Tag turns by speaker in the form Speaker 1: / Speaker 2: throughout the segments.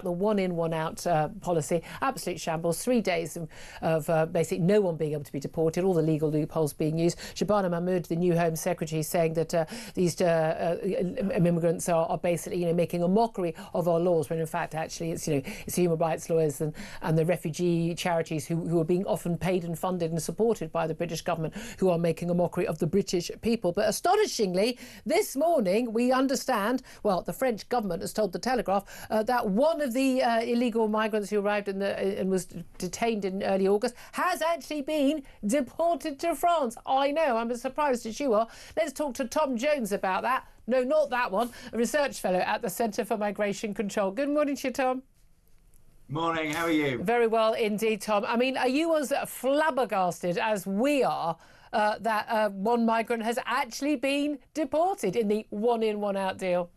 Speaker 1: the one in, one out policy. Absolute shambles. 3 days of basically no one being able to be deported, all the legal loopholes being used. Shabana Mahmood, the new Home Secretary, saying that these immigrants are basically, making a mockery of our laws, when in fact actually it's human rights lawyers and the refugee charities who are being often paid and funded and supported by the British government who are making a mockery of the British people. But astonishingly, this morning we understand, well, the French government has told the Telegraph that one of the illegal migrants who arrived and was detained in early August has actually been deported to France. I know, I'm as surprised as you are. Let's talk to Tom Jones about that. No, not that one. A research fellow at the Centre for Migration Control. Good morning to you, Tom.
Speaker 2: Morning, how are you?
Speaker 1: Very well indeed, Tom. I mean, are you as flabbergasted as we are that one migrant has actually been deported in the one in, one out deal?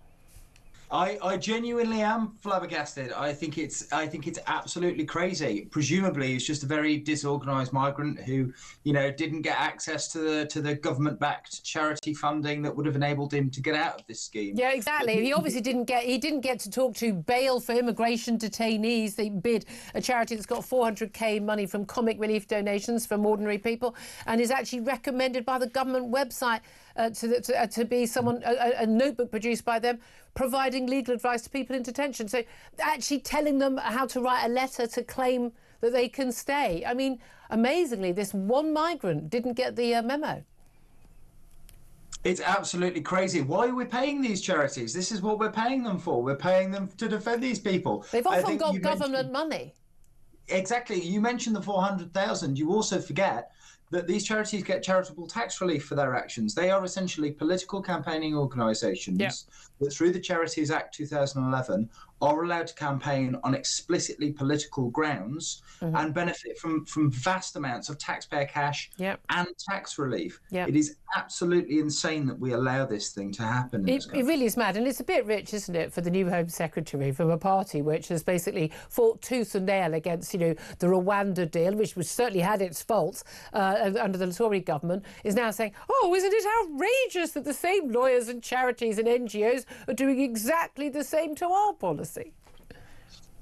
Speaker 2: I genuinely am flabbergasted. I think it's absolutely crazy. Presumably, it's just a very disorganised migrant who, didn't get access to the government-backed charity funding that would have enabled him to get out of this scheme.
Speaker 1: Yeah, exactly. He obviously didn't get to talk to Bail for Immigration Detainees. They bid, a charity that's got 400k money from comic relief donations from ordinary people, and is actually recommended by the government website to be someone, a notebook produced by them, providing legal advice to people in detention. So actually telling them how to write a letter to claim that they can stay. I mean, amazingly, this one migrant didn't get the memo.
Speaker 2: It's absolutely crazy. Why are we paying these charities? This is what we're paying them for. We're paying them to defend these people.
Speaker 1: They've often got government money.
Speaker 2: Exactly. You mentioned the 400,000. You also forget that these charities get charitable tax relief for their actions. They are essentially political campaigning organisations that, through the Charities Act 2011, are allowed to campaign on explicitly political grounds and benefit from vast amounts of taxpayer cash and tax relief. It is absolutely insane that we allow this thing to happen.
Speaker 1: It really is mad. And it's a bit rich, isn't it, for the new Home Secretary from a party which has basically fought tooth and nail against, the Rwanda deal, which certainly had its faults under the Tory government, is now saying, oh, isn't it outrageous that the same lawyers and charities and NGOs are doing exactly the same to our policy?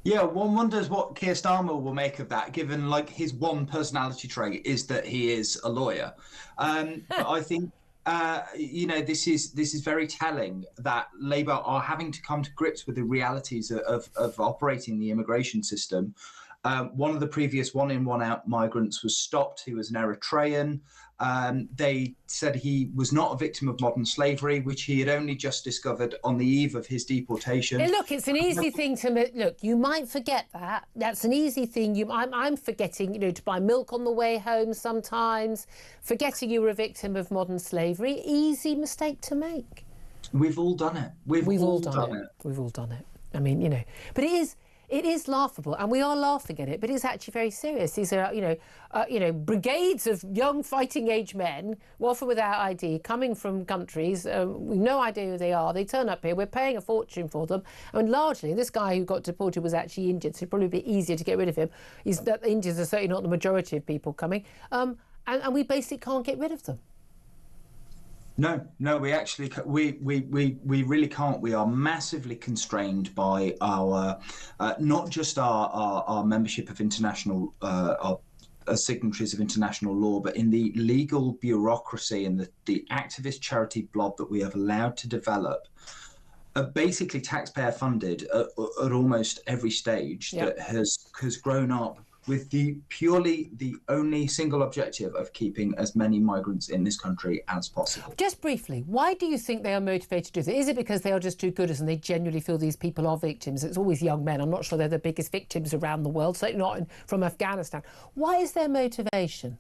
Speaker 2: Yeah, one wonders what Keir Starmer will make of that, given his one personality trait is that he is a lawyer. But I think this is very telling that Labour are having to come to grips with the realities of operating the immigration system. One of the previous one in, one out migrants was stopped. He was an Eritrean. They said he was not a victim of modern slavery, which he had only just discovered on the eve of his deportation.
Speaker 1: Hey, look, it's an easy thing to look. You might forget that. That's an easy thing. I'm forgetting, to buy milk on the way home sometimes. Forgetting you were a victim of modern slavery. Easy mistake to make.
Speaker 2: We've all done it. We've all done it.
Speaker 1: We've all done it. I mean, but it is laughable, and we are laughing at it, but it's actually very serious. These are, brigades of young fighting-age men, often without ID, coming from countries with no idea who they are. They turn up here. We're paying a fortune for them. And largely, this guy who got deported was actually Indian, so it'd probably be easier to get rid of him. Indians are certainly not the majority of people coming. And we basically can't get rid of them.
Speaker 2: No, we actually we really can't. We are massively constrained by our not just our membership of international signatories of international law, but in the legal bureaucracy and the activist charity blob that we have allowed to develop. Basically taxpayer funded at almost every stage that has grown up with the only single objective of keeping as many migrants in this country as possible.
Speaker 1: Just briefly, why do you think they are motivated to do this? Is it because they are just do-gooders and they genuinely feel these people are victims? It's always young men. I'm not sure they're the biggest victims around the world, certainly not from Afghanistan. Why is their motivation?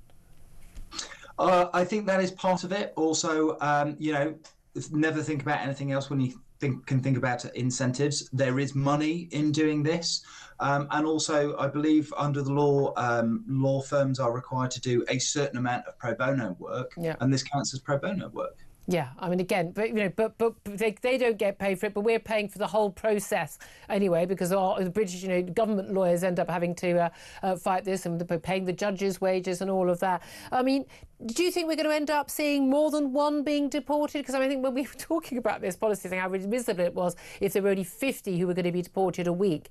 Speaker 2: I think that is part of it. Also, never think about anything else when you can think about incentives. There is money in doing this. And also, I believe under the law, law firms are required to do a certain amount of pro bono work, and this counts as pro bono work.
Speaker 1: Yeah, I mean, again, but but they don't get paid for it, but we're paying for the whole process anyway, because the British, government lawyers end up having to fight this, and they're paying the judges' wages and all of that. I mean, do you think we're going to end up seeing more than one being deported? Because I think when we were talking about this policy thing, how miserable it was if there were only 50 who were going to be deported a week.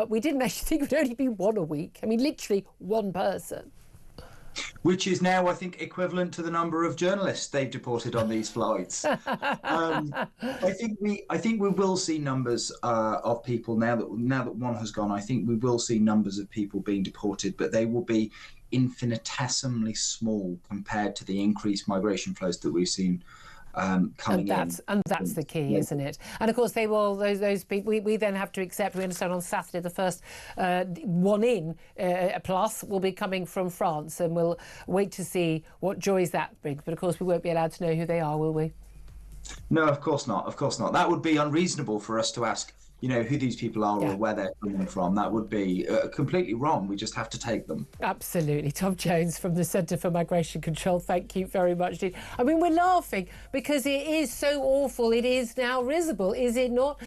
Speaker 1: We didn't actually think it would only be one a week. I mean, literally one person.
Speaker 2: Which is now, I think, equivalent to the number of journalists they've deported on these flights. I think we will see numbers of people now that one has gone. I think we will see numbers of people being deported, but they will be infinitesimally small compared to the increased migration flows that we've seen coming in.
Speaker 1: And that's the key, isn't it? And of course, they will, those people, we then have to accept, we understand on Saturday, the first one in plus will be coming from France, and we'll wait to see what joys that brings. But of course, we won't be allowed to know who they are, will we?
Speaker 2: No, of course not. Of course not. That would be unreasonable for us to ask, who these people are or where they're coming from. That would be completely wrong. We just have to take them.
Speaker 1: Absolutely. Tom Jones from the Centre for Migration Control, thank you very much. I mean, we're laughing because it is so awful. It is now risible, is it not?